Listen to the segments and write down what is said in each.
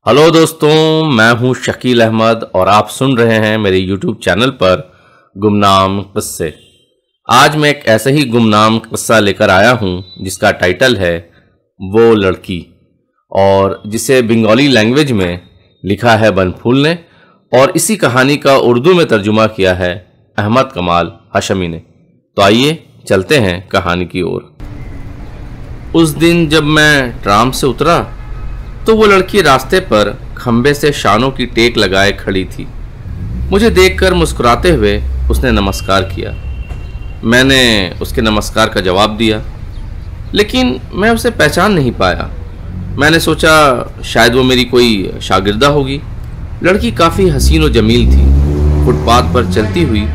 Hello दोस्तों, मैं हूं शकील अहमद और आप सुन रहे हैं मेरे यूट्यूब चैनल पर गुमनाम किस्से। आज मैं एक ऐसे ही गुमनाम किस्सा लेकर आया हूं जिसका टाइटल है वो लड़की, और जिसे बंगाली लैंग्वेज में लिखा है बनफूल ने, और इसी कहानी का उर्दू में तर्जुमा किया है अहमद कमाल हाशमी ने। तो आइए चलते हैं कहानी की ओर। उस दिन जब मैं ट्राम से उतरा तो वो लड़की रास्ते पर खंबे से शानों की टेक लगाए खड़ी थी। मुझे देखकर मुस्कुराते हुए उसने नमस्कार किया। मैंने उसके नमस्कार का जवाब दिया, लेकिन मैं उसे पहचान नहीं पाया। मैंने सोचा शायद वो मेरी कोई शागिर्दा होगी। लड़की काफ़ी हसीन और जमील थी। फुटपाथ पर चलती हुई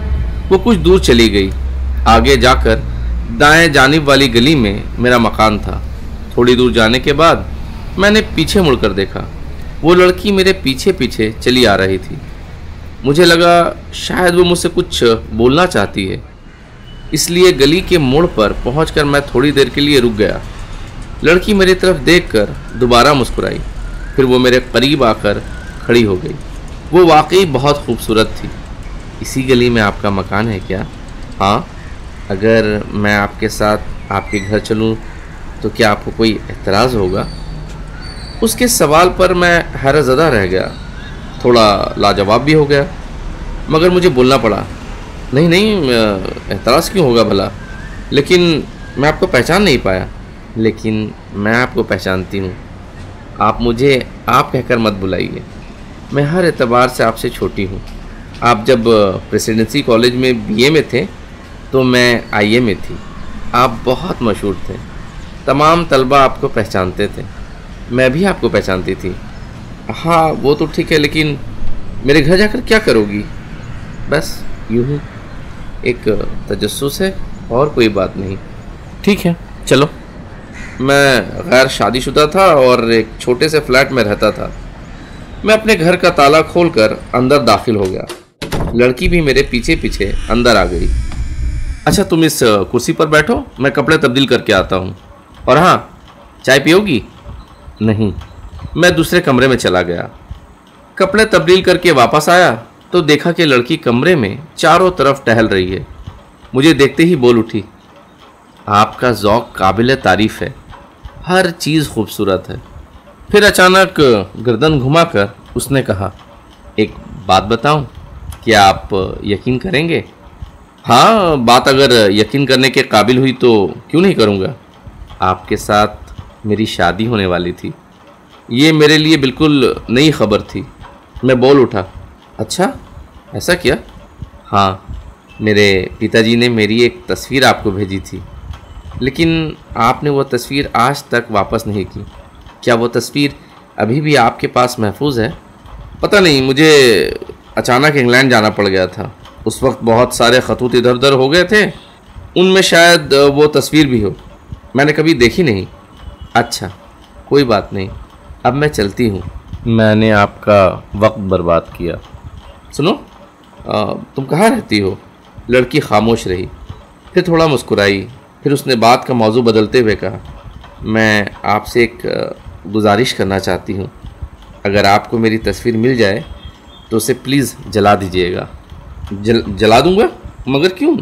वो कुछ दूर चली गई। आगे जाकर दाएं जानिब वाली गली में मेरा मकान था। थोड़ी दूर जाने के बाद मैंने पीछे मुड़कर देखा। वो लड़की मेरे पीछे पीछे चली आ रही थी। मुझे लगा शायद वो मुझसे कुछ बोलना चाहती है, इसलिए गली के मोड़ पर पहुंचकर मैं थोड़ी देर के लिए रुक गया। लड़की मेरी तरफ देखकर दोबारा मुस्कुराई, फिर वो मेरे करीब आकर खड़ी हो गई। वो वाकई बहुत खूबसूरत थी। इसी गली में आपका मकान है क्या? हाँ। अगर मैं आपके साथ आपके घर चलूँ तो क्या आपको कोई एतराज़ होगा? उसके सवाल पर मैं हैरतज़दा रह गया, थोड़ा लाजवाब भी हो गया, मगर मुझे बोलना पड़ा। नहीं, एतराज़ क्यों होगा भला? लेकिन मैं आपको पहचान नहीं पाया। लेकिन मैं आपको पहचानती हूँ। आप मुझे आप कहकर मत बुलाइए। मैं हर एतबार से आपसे छोटी हूँ। आप जब प्रेसिडेंसी कॉलेज में बीए में थे तो मैं आईए में थी। आप बहुत मशहूर थे। तमाम तलबा आपको पहचानते थे। मैं भी आपको पहचानती थी। हाँ, वो तो ठीक है, लेकिन मेरे घर जाकर क्या करोगी? बस यूँ ही एक तजस्सुस है, और कोई बात नहीं। ठीक है, चलो। मैं गैर शादीशुदा था और एक छोटे से फ्लैट में रहता था। मैं अपने घर का ताला खोलकर अंदर दाखिल हो गया। लड़की भी मेरे पीछे पीछे अंदर आ गई। अच्छा, तुम इस कुर्सी पर बैठो, मैं कपड़े तब्दील करके आता हूँ। और हाँ, चाय पियोगी? नहीं। मैं दूसरे कमरे में चला गया। कपड़े तब्दील करके वापस आया तो देखा कि लड़की कमरे में चारों तरफ टहल रही है। मुझे देखते ही बोल उठी, आपका ज़ौक़ काबिल तारीफ़ है, हर चीज़ खूबसूरत है। फिर अचानक गर्दन घुमाकर उसने कहा, एक बात बताऊं, क्या आप यकीन करेंगे? हाँ, बात अगर यकीन करने के काबिल हुई तो क्यों नहीं करूँगा। आपके साथ मेरी शादी होने वाली थी। ये मेरे लिए बिल्कुल नई खबर थी। मैं बोल उठा, अच्छा, ऐसा क्या? हाँ, मेरे पिताजी ने मेरी एक तस्वीर आपको भेजी थी, लेकिन आपने वो तस्वीर आज तक वापस नहीं की। क्या वो तस्वीर अभी भी आपके पास महफूज है? पता नहीं, मुझे अचानक इंग्लैंड जाना पड़ गया था। उस वक्त बहुत सारे खतूत इधर उधर हो गए थे, उनमें शायद वो तस्वीर भी हो। मैंने कभी देखी नहीं। अच्छा, कोई बात नहीं, अब मैं चलती हूँ। मैंने आपका वक्त बर्बाद किया। सुनो, तुम कहाँ रहती हो? लड़की खामोश रही, फिर थोड़ा मुस्कुराई। फिर उसने बात का मौजू बदलते हुए कहा, मैं आपसे एक गुजारिश करना चाहती हूँ। अगर आपको मेरी तस्वीर मिल जाए तो उसे प्लीज़ जला दीजिएगा। जला दूँगा? मगर क्यों?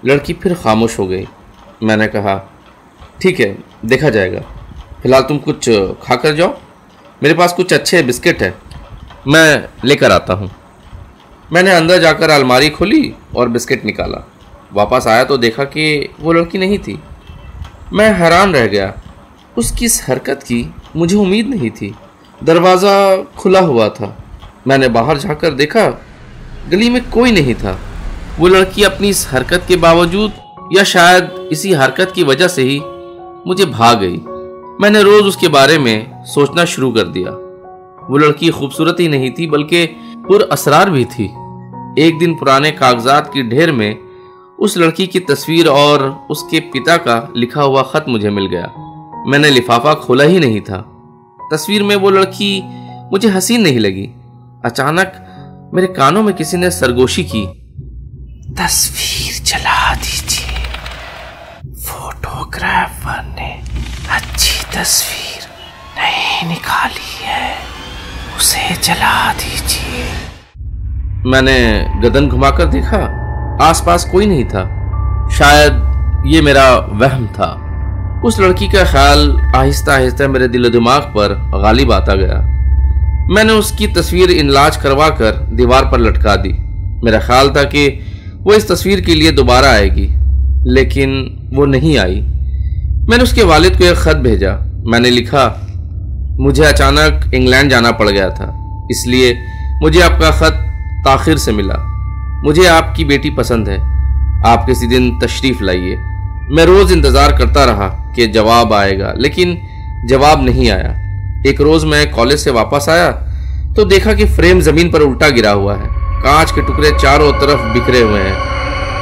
लड़की फिर खामोश हो गई। मैंने कहा, ठीक है, देखा जाएगा। फ़िलहाल तुम कुछ खा कर जाओ, मेरे पास कुछ अच्छे बिस्किट हैं, मैं लेकर आता हूँ। मैंने अंदर जाकर अलमारी खोली और बिस्किट निकाला। वापस आया तो देखा कि वो लड़की नहीं थी। मैं हैरान रह गया। उसकी इस हरकत की मुझे उम्मीद नहीं थी। दरवाज़ा खुला हुआ था। मैंने बाहर जाकर देखा, गली में कोई नहीं था। वो लड़की अपनी इस हरकत के बावजूद, या शायद इसी हरकत की वजह से ही, मुझे भाग गई। मैंने रोज़ उसके बारे में सोचना शुरू कर दिया। वो लड़की खूबसूरत ही नहीं थी, बल्कि पुरअसरार भी थी। एक दिन पुराने कागजात की ढेर में उस लड़की की तस्वीर और उसके पिता का लिखा हुआ ख़त मुझे मिल गया। मैंने लिफाफा खोला ही नहीं था। तस्वीर में वो लड़की मुझे हसीन नहीं लगी। अचानक मेरे कानों में किसी ने सरगोशी की, तस्वीर जला दीजिए, फोटोग्राफर ने अच्छी तस्वीर नहीं निकाली है। जला दीजिए। मैंने गर्दन घुमाकर देखा, आसपास कोई नहीं था। शायद ये मेरा वहम था। उस लड़की का ख्याल आहिस्ता आहिस्ता मेरे दिल दिमाग पर गालिब आता गया। मैंने उसकी तस्वीर इनलाज करवा कर दीवार पर लटका दी। मेरा ख्याल था कि वो इस तस्वीर के लिए दोबारा आएगी, लेकिन वो नहीं आई। मैंने उसके वालिद को एक ख़त भेजा। मैंने लिखा, मुझे अचानक इंग्लैंड जाना पड़ गया था, इसलिए मुझे आपका ख़त ताख़िर से मिला। मुझे आपकी बेटी पसंद है, आप किसी दिन तशरीफ़ लाइए। मैं रोज़ इंतज़ार करता रहा कि जवाब आएगा, लेकिन जवाब नहीं आया। एक रोज़ मैं कॉलेज से वापस आया तो देखा कि फ्रेम ज़मीन पर उल्टा गिरा हुआ है, कांच के टुकड़े चारों तरफ बिखरे हुए हैं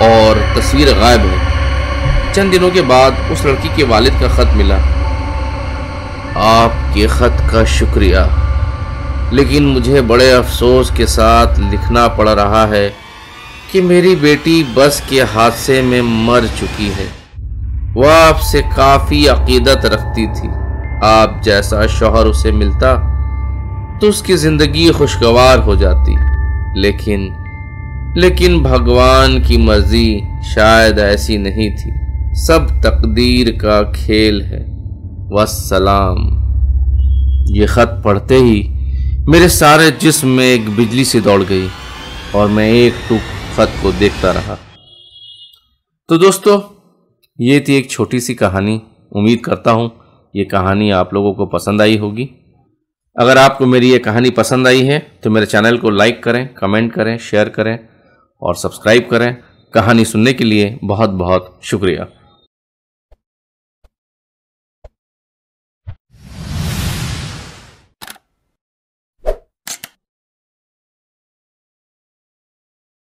और तस्वीर गायब है। चंद दिनों के बाद उस लड़की के वालिद का ख़त मिला। आपके ख़त का शुक्रिया, लेकिन मुझे बड़े अफसोस के साथ लिखना पड़ रहा है कि मेरी बेटी बस के हादसे में मर चुकी है। वह आपसे काफ़ी अकीदत रखती थी। आप जैसा शौहर उसे मिलता तो उसकी ज़िंदगी खुशगवार हो जाती, लेकिन भगवान की मर्जी शायद ऐसी नहीं थी। सब तकदीर का खेल है। वस्सलाम। ये ख़त पढ़ते ही मेरे सारे जिस्म में एक बिजली सी दौड़ गई और मैं एक टूक ख़त को देखता रहा। तो दोस्तों, ये थी एक छोटी सी कहानी। उम्मीद करता हूँ ये कहानी आप लोगों को पसंद आई होगी। अगर आपको मेरी ये कहानी पसंद आई है तो मेरे चैनल को लाइक करें, कमेंट करें, शेयर करें और सब्सक्राइब करें। कहानी सुनने के लिए बहुत बहुत शुक्रिया।